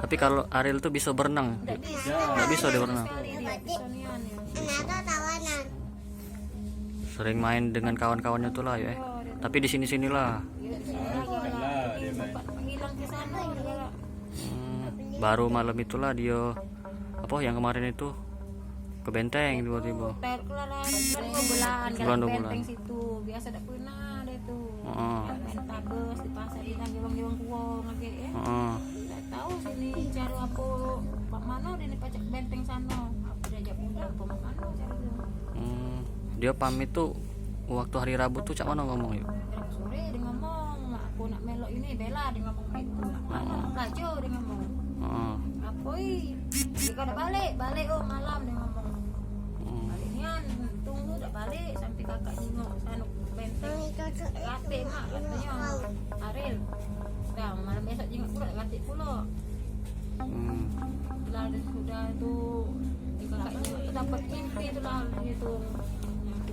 Tapi kalau Ariel tuh bisa berenang. Nggak bisa dia berenang. Sering main dengan kawan-kawannya tuh lah ya. Tapi di sini-sinilah. Baru malam itulah dia yang kemarin itu ke benteng tiba-tiba. Bulan 2 bulan. Situ biasa tak pernah deh tuh. Main tabes di pasar di gewang-gewang kuong lagi ya. Tak tahu sini cari apa pak mana dia pacak benteng sana. Apa diajak muda apa mana cari dia. Dia pamit tuh waktu hari Rabu tuh cak mana ngomong yuk? Sore dia ngomong, aku nak melok ini Bella dia ngomong gitu. Mana laju dia ngomong. Apa jika udah balik malam dia ngomong. Baliknya tunggu udah balik sampai kakak nengok sana benteng. Kate mak katanya Ariel. Dah malam besok jenguk pula kate pula. Lalu sudah tuh kakaknya tuh dapat mimpi tuh lalu gitu.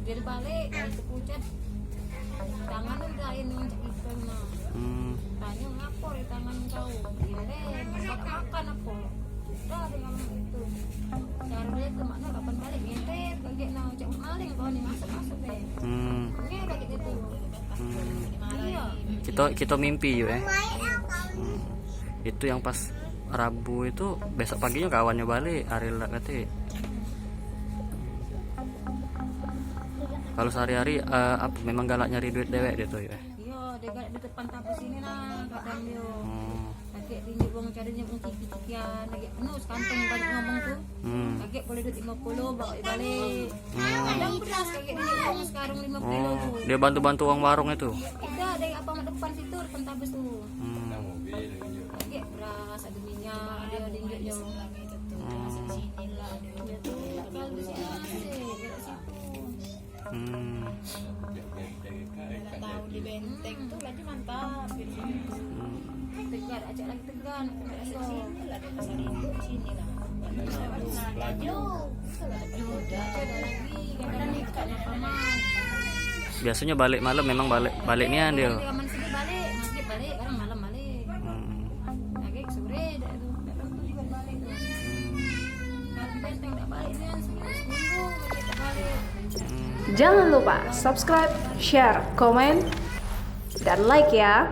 Dia balik itu pucat tangan udah ini macam itu nah. Tanya ngapa di tangan kau? Ini makan apa? Udah dia ngomong itu. Cara balik ke mana kapan balik ngintip kaget nak cak maling kau ni masuk deh. Ini kayak gitu. Kita mimpi yuk Itu yang pas Rabu itu besok paginya kawannya balik Ariel kata. Kalau sehari-hari memang galak nyari duit dewek dia tuh ya. Iya, dia galak di depan tabus sini nah kadang dia. Kakek tinggi wong carinya wong ciki-cikian, kakek penuh kantong banyak ngomong tuh. Kakek boleh duit 50 bawa balik. Kadang beras kakek tinggi wong sekarang 50 tuh. Dia bantu-bantu uang warung itu. Udah dari apa depan situ depan tabus tuh. Kakek beras ada minyak, dia dinggitnya. Sinilah dia tuh kalau di sini tahu di benteng tuh lagi mantap gitu. Tegar ajak lagi tegar sini lah di pasar induk sini lah. Laju lagi kadang nikahnya paman. Biasanya balik malam memang baliknya dia. Aman sini balik, maghrib balik, kadang malam balik. Lagi sore dah tu, kadang tu juga balik tu. Kalau di benteng tak balik ni seminggu kita balik. Jangan lupa subscribe, share, komen, dan like ya.